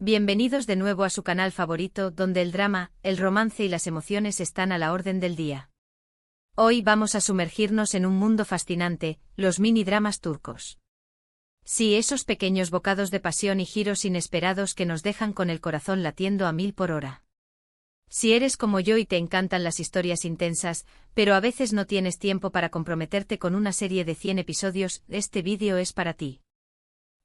Bienvenidos de nuevo a su canal favorito donde el drama, el romance y las emociones están a la orden del día. Hoy vamos a sumergirnos en un mundo fascinante, los mini-dramas turcos. Sí, esos pequeños bocados de pasión y giros inesperados que nos dejan con el corazón latiendo a 1000 por hora. Si eres como yo y te encantan las historias intensas, pero a veces no tienes tiempo para comprometerte con una serie de 100 episodios, este vídeo es para ti.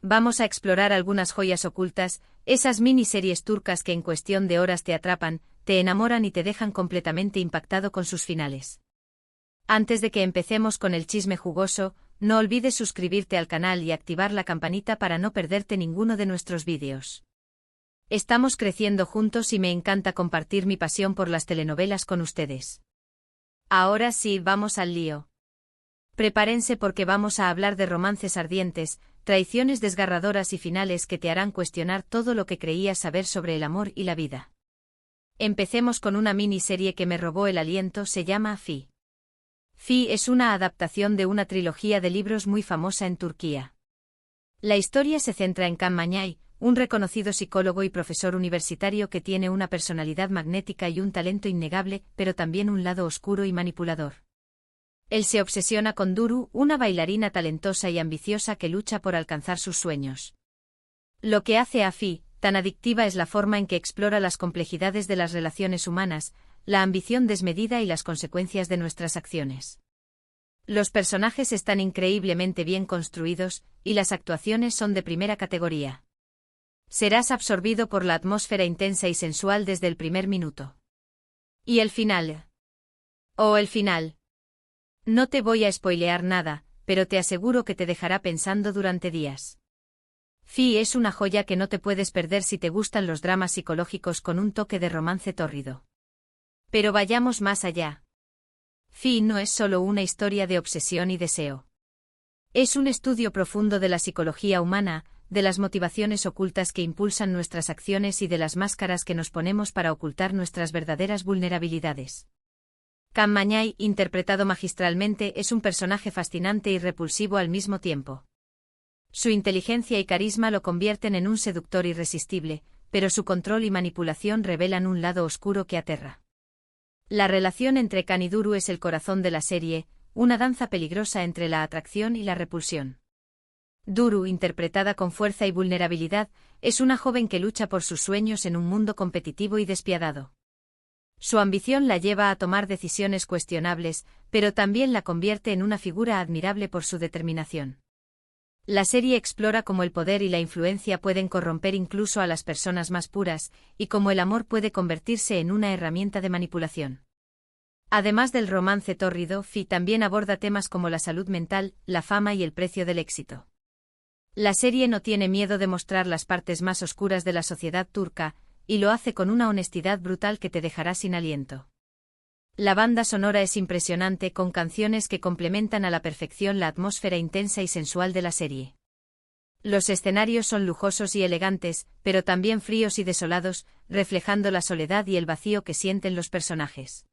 Vamos a explorar algunas joyas ocultas, esas miniseries turcas que en cuestión de horas te atrapan, te enamoran y te dejan completamente impactado con sus finales. Antes de que empecemos con el chisme jugoso, no olvides suscribirte al canal y activar la campanita para no perderte ninguno de nuestros vídeos. Estamos creciendo juntos y me encanta compartir mi pasión por las telenovelas con ustedes. Ahora sí, vamos al lío. Prepárense porque vamos a hablar de romances ardientes, traiciones desgarradoras y finales que te harán cuestionar todo lo que creías saber sobre el amor y la vida. Empecemos con una miniserie que me robó el aliento, se llama Fi. Fi es una adaptación de una trilogía de libros muy famosa en Turquía. La historia se centra en Can Mañay, un reconocido psicólogo y profesor universitario que tiene una personalidad magnética y un talento innegable, pero también un lado oscuro y manipulador. Él se obsesiona con Duru, una bailarina talentosa y ambiciosa que lucha por alcanzar sus sueños. Lo que hace a Fi tan adictiva es la forma en que explora las complejidades de las relaciones humanas, la ambición desmedida y las consecuencias de nuestras acciones. Los personajes están increíblemente bien construidos, y las actuaciones son de primera categoría. Serás absorbido por la atmósfera intensa y sensual desde el primer minuto. ¿Y el final? ¡Oh, el final! No te voy a spoilear nada, pero te aseguro que te dejará pensando durante días. Fi es una joya que no te puedes perder si te gustan los dramas psicológicos con un toque de romance tórrido. Pero vayamos más allá. Fi no es solo una historia de obsesión y deseo. Es un estudio profundo de la psicología humana, de las motivaciones ocultas que impulsan nuestras acciones y de las máscaras que nos ponemos para ocultar nuestras verdaderas vulnerabilidades. Can Mañay, interpretado magistralmente, es un personaje fascinante y repulsivo al mismo tiempo. Su inteligencia y carisma lo convierten en un seductor irresistible, pero su control y manipulación revelan un lado oscuro que aterra. La relación entre Can y Duru es el corazón de la serie, una danza peligrosa entre la atracción y la repulsión. Duru, interpretada con fuerza y vulnerabilidad, es una joven que lucha por sus sueños en un mundo competitivo y despiadado. Su ambición la lleva a tomar decisiones cuestionables, pero también la convierte en una figura admirable por su determinación. La serie explora cómo el poder y la influencia pueden corromper incluso a las personas más puras, y cómo el amor puede convertirse en una herramienta de manipulación. Además del romance tórrido, Fi también aborda temas como la salud mental, la fama y el precio del éxito. La serie no tiene miedo de mostrar las partes más oscuras de la sociedad turca, y lo hace con una honestidad brutal que te dejará sin aliento. La banda sonora es impresionante con canciones que complementan a la perfección la atmósfera intensa y sensual de la serie. Los escenarios son lujosos y elegantes, pero también fríos y desolados, reflejando la soledad y el vacío que sienten los personajes.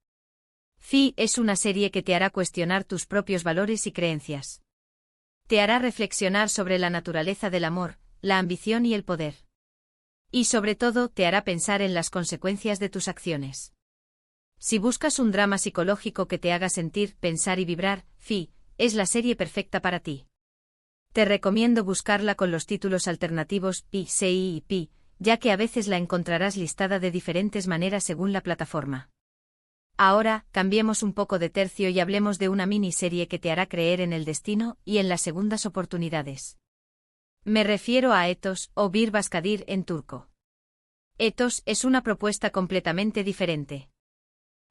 Fi es una serie que te hará cuestionar tus propios valores y creencias. Te hará reflexionar sobre la naturaleza del amor, la ambición y el poder. Y sobre todo te hará pensar en las consecuencias de tus acciones. Si buscas un drama psicológico que te haga sentir, pensar y vibrar, Fi es la serie perfecta para ti. Te recomiendo buscarla con los títulos alternativos Pi, Sei y Pi, ya que a veces la encontrarás listada de diferentes maneras según la plataforma. Ahora, cambiemos un poco de tercio y hablemos de una miniserie que te hará creer en el destino y en las segundas oportunidades. Me refiero a Etos, o Bir Başkadir en turco. Etos es una propuesta completamente diferente.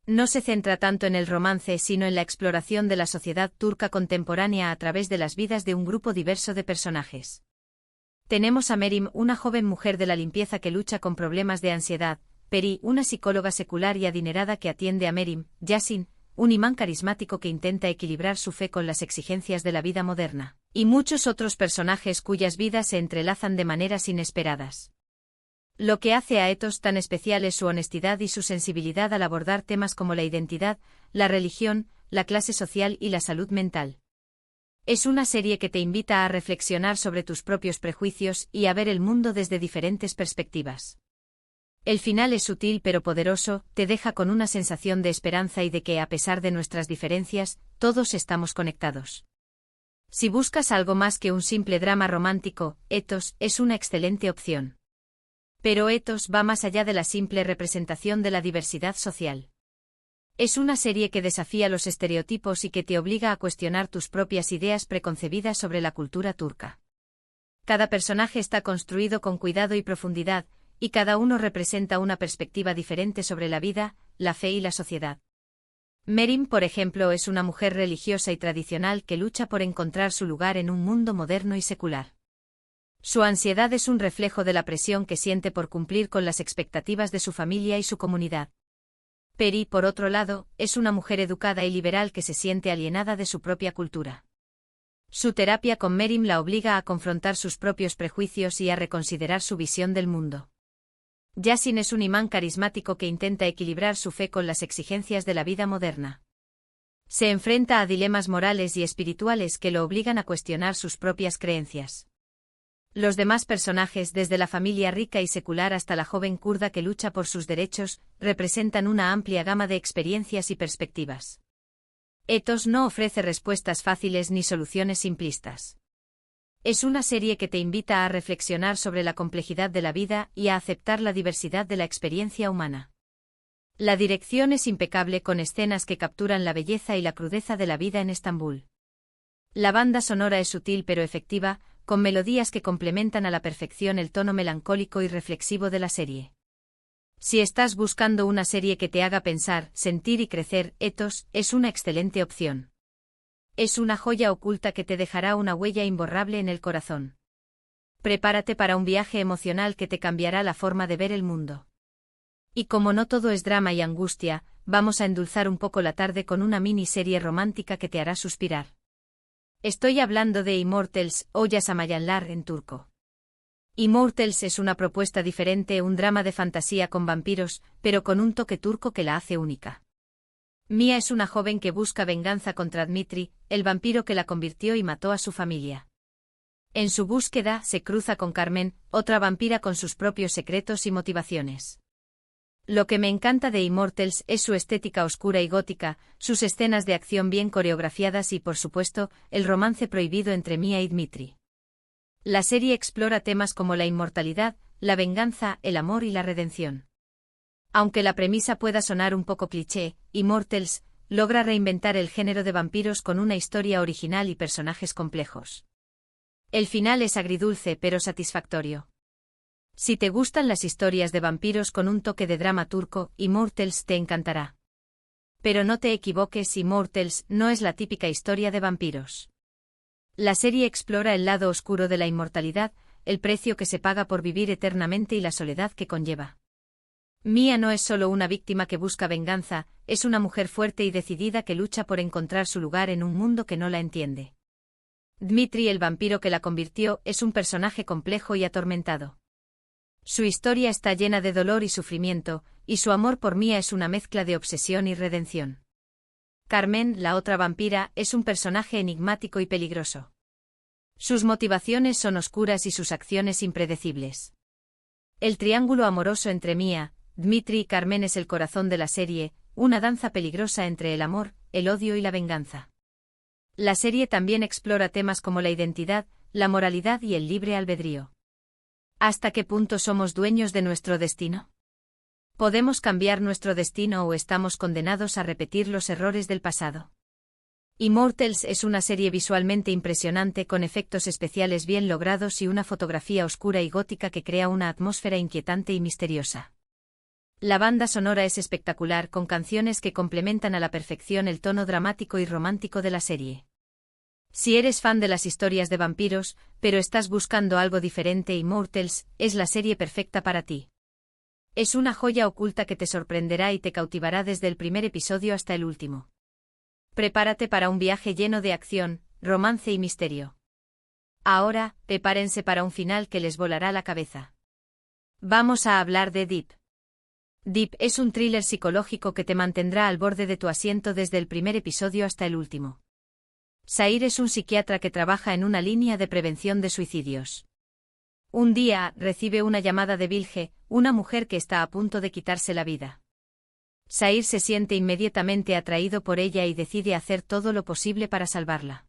No se centra tanto en el romance sino en la exploración de la sociedad turca contemporánea a través de las vidas de un grupo diverso de personajes. Tenemos a Merim, una joven mujer de la limpieza que lucha con problemas de ansiedad, Peri, una psicóloga secular y adinerada que atiende a Merim, Yasin, un imán carismático que intenta equilibrar su fe con las exigencias de la vida moderna, y muchos otros personajes cuyas vidas se entrelazan de maneras inesperadas. Lo que hace a Etos tan especial es su honestidad y su sensibilidad al abordar temas como la identidad, la religión, la clase social y la salud mental. Es una serie que te invita a reflexionar sobre tus propios prejuicios y a ver el mundo desde diferentes perspectivas. El final es sutil pero poderoso, te deja con una sensación de esperanza y de que, a pesar de nuestras diferencias, todos estamos conectados. Si buscas algo más que un simple drama romántico, Ethos es una excelente opción. Pero Ethos va más allá de la simple representación de la diversidad social. Es una serie que desafía los estereotipos y que te obliga a cuestionar tus propias ideas preconcebidas sobre la cultura turca. Cada personaje está construido con cuidado y profundidad, y cada uno representa una perspectiva diferente sobre la vida, la fe y la sociedad. Merim, por ejemplo, es una mujer religiosa y tradicional que lucha por encontrar su lugar en un mundo moderno y secular. Su ansiedad es un reflejo de la presión que siente por cumplir con las expectativas de su familia y su comunidad. Peri, por otro lado, es una mujer educada y liberal que se siente alienada de su propia cultura. Su terapia con Merim la obliga a confrontar sus propios prejuicios y a reconsiderar su visión del mundo. Yasin es un imán carismático que intenta equilibrar su fe con las exigencias de la vida moderna. Se enfrenta a dilemas morales y espirituales que lo obligan a cuestionar sus propias creencias. Los demás personajes, desde la familia rica y secular hasta la joven kurda que lucha por sus derechos, representan una amplia gama de experiencias y perspectivas. Ethos no ofrece respuestas fáciles ni soluciones simplistas. Es una serie que te invita a reflexionar sobre la complejidad de la vida y a aceptar la diversidad de la experiencia humana. La dirección es impecable con escenas que capturan la belleza y la crudeza de la vida en Estambul. La banda sonora es sutil pero efectiva, con melodías que complementan a la perfección el tono melancólico y reflexivo de la serie. Si estás buscando una serie que te haga pensar, sentir y crecer, Ethos es una excelente opción. Es una joya oculta que te dejará una huella imborrable en el corazón. Prepárate para un viaje emocional que te cambiará la forma de ver el mundo. Y como no todo es drama y angustia, vamos a endulzar un poco la tarde con una miniserie romántica que te hará suspirar. Estoy hablando de Immortals o Yaşamayanlar en turco. Immortals es una propuesta diferente, un drama de fantasía con vampiros, pero con un toque turco que la hace única. Mia es una joven que busca venganza contra Dmitri, el vampiro que la convirtió y mató a su familia. En su búsqueda se cruza con Carmen, otra vampira con sus propios secretos y motivaciones. Lo que me encanta de Immortals es su estética oscura y gótica, sus escenas de acción bien coreografiadas y, por supuesto, el romance prohibido entre Mia y Dmitri. La serie explora temas como la inmortalidad, la venganza, el amor y la redención. Aunque la premisa pueda sonar un poco cliché, Immortals logra reinventar el género de vampiros con una historia original y personajes complejos. El final es agridulce pero satisfactorio. Si te gustan las historias de vampiros con un toque de drama turco, Immortals te encantará. Pero no te equivoques, Immortals no es la típica historia de vampiros. La serie explora el lado oscuro de la inmortalidad, el precio que se paga por vivir eternamente y la soledad que conlleva. Mia no es solo una víctima que busca venganza, es una mujer fuerte y decidida que lucha por encontrar su lugar en un mundo que no la entiende. Dmitri, el vampiro que la convirtió, es un personaje complejo y atormentado. Su historia está llena de dolor y sufrimiento, y su amor por Mia es una mezcla de obsesión y redención. Carmen, la otra vampira, es un personaje enigmático y peligroso. Sus motivaciones son oscuras y sus acciones impredecibles. El triángulo amoroso entre Mia, Dmitri y Carmen es el corazón de la serie, una danza peligrosa entre el amor, el odio y la venganza. La serie también explora temas como la identidad, la moralidad y el libre albedrío. ¿Hasta qué punto somos dueños de nuestro destino? ¿Podemos cambiar nuestro destino o estamos condenados a repetir los errores del pasado? Immortals es una serie visualmente impresionante con efectos especiales bien logrados y una fotografía oscura y gótica que crea una atmósfera inquietante y misteriosa. La banda sonora es espectacular con canciones que complementan a la perfección el tono dramático y romántico de la serie. Si eres fan de las historias de vampiros, pero estás buscando algo diferente, Immortals es la serie perfecta para ti. Es una joya oculta que te sorprenderá y te cautivará desde el primer episodio hasta el último. Prepárate para un viaje lleno de acción, romance y misterio. Ahora, prepárense para un final que les volará la cabeza. Vamos a hablar de Deep. Deep es un thriller psicológico que te mantendrá al borde de tu asiento desde el primer episodio hasta el último. Sair es un psiquiatra que trabaja en una línea de prevención de suicidios. Un día, recibe una llamada de Vilge, una mujer que está a punto de quitarse la vida. Sair se siente inmediatamente atraído por ella y decide hacer todo lo posible para salvarla.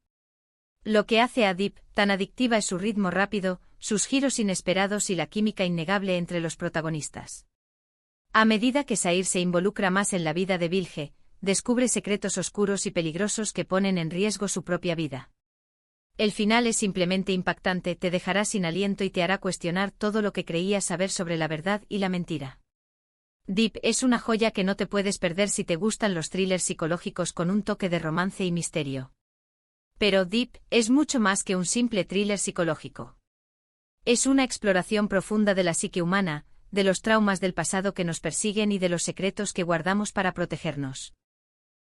Lo que hace a Deep tan adictiva es su ritmo rápido, sus giros inesperados y la química innegable entre los protagonistas. A medida que Sair se involucra más en la vida de Vilge, descubre secretos oscuros y peligrosos que ponen en riesgo su propia vida. El final es simplemente impactante, te dejará sin aliento y te hará cuestionar todo lo que creías saber sobre la verdad y la mentira. Deep es una joya que no te puedes perder si te gustan los thrillers psicológicos con un toque de romance y misterio. Pero Deep es mucho más que un simple thriller psicológico. Es una exploración profunda de la psique humana, de los traumas del pasado que nos persiguen y de los secretos que guardamos para protegernos.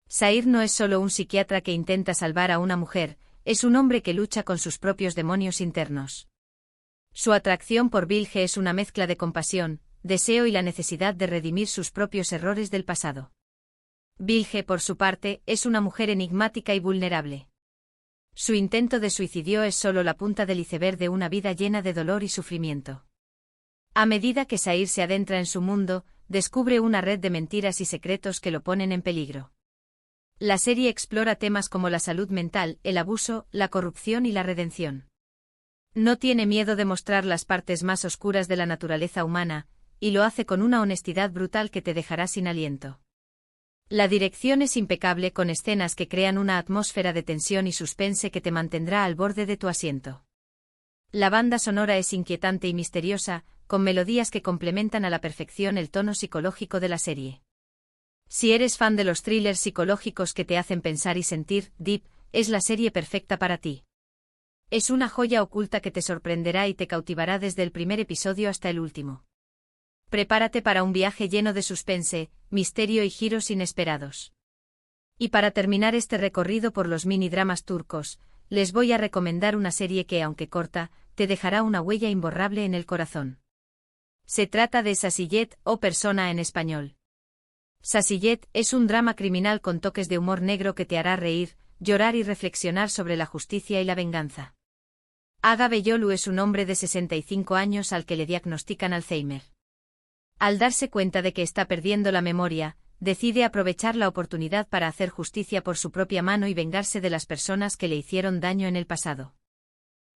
Sair no es solo un psiquiatra que intenta salvar a una mujer, es un hombre que lucha con sus propios demonios internos. Su atracción por Vilge es una mezcla de compasión, deseo y la necesidad de redimir sus propios errores del pasado. Vilge, por su parte, es una mujer enigmática y vulnerable. Su intento de suicidio es solo la punta del iceberg de una vida llena de dolor y sufrimiento. A medida que Sair se adentra en su mundo, descubre una red de mentiras y secretos que lo ponen en peligro. La serie explora temas como la salud mental, el abuso, la corrupción y la redención. No tiene miedo de mostrar las partes más oscuras de la naturaleza humana, y lo hace con una honestidad brutal que te dejará sin aliento. La dirección es impecable con escenas que crean una atmósfera de tensión y suspense que te mantendrá al borde de tu asiento. La banda sonora es inquietante y misteriosa, con melodías que complementan a la perfección el tono psicológico de la serie. Si eres fan de los thrillers psicológicos que te hacen pensar y sentir, Deep es la serie perfecta para ti. Es una joya oculta que te sorprenderá y te cautivará desde el primer episodio hasta el último. Prepárate para un viaje lleno de suspense, misterio y giros inesperados. Y para terminar este recorrido por los mini-dramas turcos, les voy a recomendar una serie que, aunque corta, te dejará una huella imborrable en el corazón. Se trata de Sasiyet, o Persona en español. Sasiyet es un drama criminal con toques de humor negro que te hará reír, llorar y reflexionar sobre la justicia y la venganza. Aga Beyolu es un hombre de 65 años al que le diagnostican Alzheimer. Al darse cuenta de que está perdiendo la memoria, decide aprovechar la oportunidad para hacer justicia por su propia mano y vengarse de las personas que le hicieron daño en el pasado.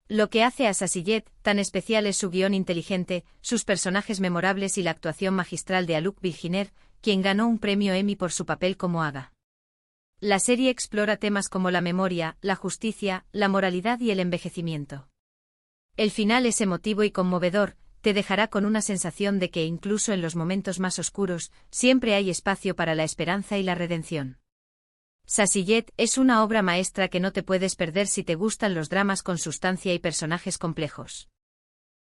Lo que hace a Sasiyet tan especial es su guión inteligente, sus personajes memorables y la actuación magistral de Aluk Bilginer, quien ganó un premio Emmy por su papel como Aga. La serie explora temas como la memoria, la justicia, la moralidad y el envejecimiento. El final es emotivo y conmovedor, te dejará con una sensación de que incluso en los momentos más oscuros, siempre hay espacio para la esperanza y la redención. Sasiyet es una obra maestra que no te puedes perder si te gustan los dramas con sustancia y personajes complejos.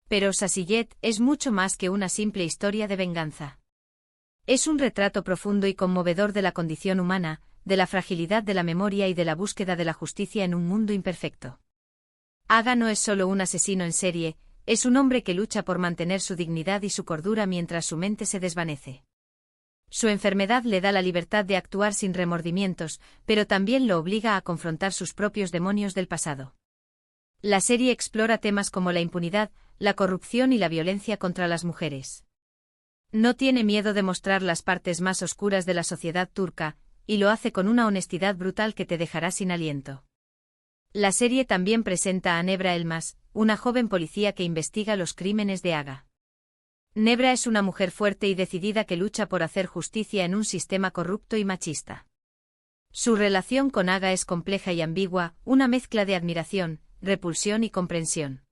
Pero Sasiyet es mucho más que una simple historia de venganza. Es un retrato profundo y conmovedor de la condición humana, de la fragilidad de la memoria y de la búsqueda de la justicia en un mundo imperfecto. Aga no es solo un asesino en serie, es un hombre que lucha por mantener su dignidad y su cordura mientras su mente se desvanece. Su enfermedad le da la libertad de actuar sin remordimientos, pero también lo obliga a confrontar sus propios demonios del pasado. La serie explora temas como la impunidad, la corrupción y la violencia contra las mujeres. No tiene miedo de mostrar las partes más oscuras de la sociedad turca, y lo hace con una honestidad brutal que te dejará sin aliento. La serie también presenta a Nebra Elmas, una joven policía que investiga los crímenes de Aga. Nebra es una mujer fuerte y decidida que lucha por hacer justicia en un sistema corrupto y machista. Su relación con Aga es compleja y ambigua, una mezcla de admiración, repulsión y comprensión.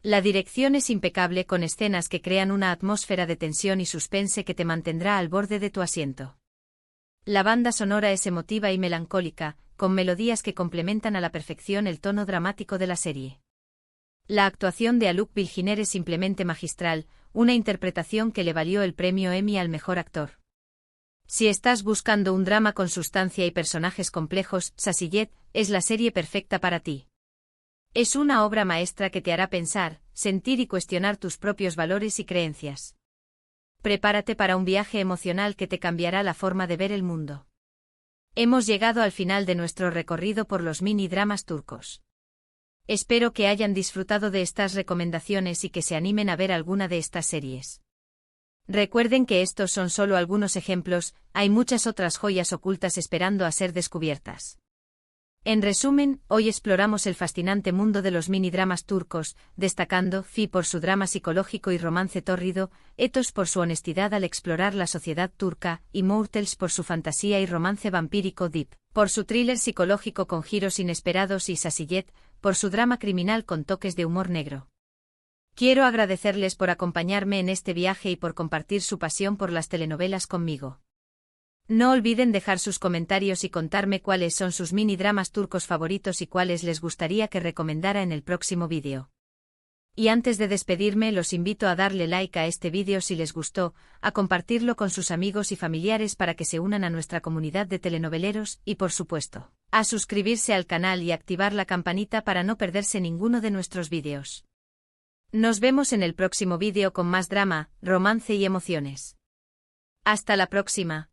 La dirección es impecable con escenas que crean una atmósfera de tensión y suspense que te mantendrá al borde de tu asiento. La banda sonora es emotiva y melancólica, con melodías que complementan a la perfección el tono dramático de la serie. La actuación de Aluk Bilginer es simplemente magistral, una interpretación que le valió el premio Emmy al mejor actor. Si estás buscando un drama con sustancia y personajes complejos, Sasiyet es la serie perfecta para ti. Es una obra maestra que te hará pensar, sentir y cuestionar tus propios valores y creencias. Prepárate para un viaje emocional que te cambiará la forma de ver el mundo. Hemos llegado al final de nuestro recorrido por los mini dramas turcos. Espero que hayan disfrutado de estas recomendaciones y que se animen a ver alguna de estas series. Recuerden que estos son solo algunos ejemplos, hay muchas otras joyas ocultas esperando a ser descubiertas. En resumen, hoy exploramos el fascinante mundo de los mini-dramas turcos, destacando Fi por su drama psicológico y romance tórrido, Ethos por su honestidad al explorar la sociedad turca, y Mortals por su fantasía y romance vampírico Deep, por su thriller psicológico con giros inesperados y Sasiyet, por su drama criminal con toques de humor negro. Quiero agradecerles por acompañarme en este viaje y por compartir su pasión por las telenovelas conmigo. No olviden dejar sus comentarios y contarme cuáles son sus mini-dramas turcos favoritos y cuáles les gustaría que recomendara en el próximo vídeo. Y antes de despedirme los invito a darle like a este vídeo si les gustó, a compartirlo con sus amigos y familiares para que se unan a nuestra comunidad de telenoveleros y por supuesto, a suscribirse al canal y activar la campanita para no perderse ninguno de nuestros vídeos. Nos vemos en el próximo vídeo con más drama, romance y emociones. Hasta la próxima.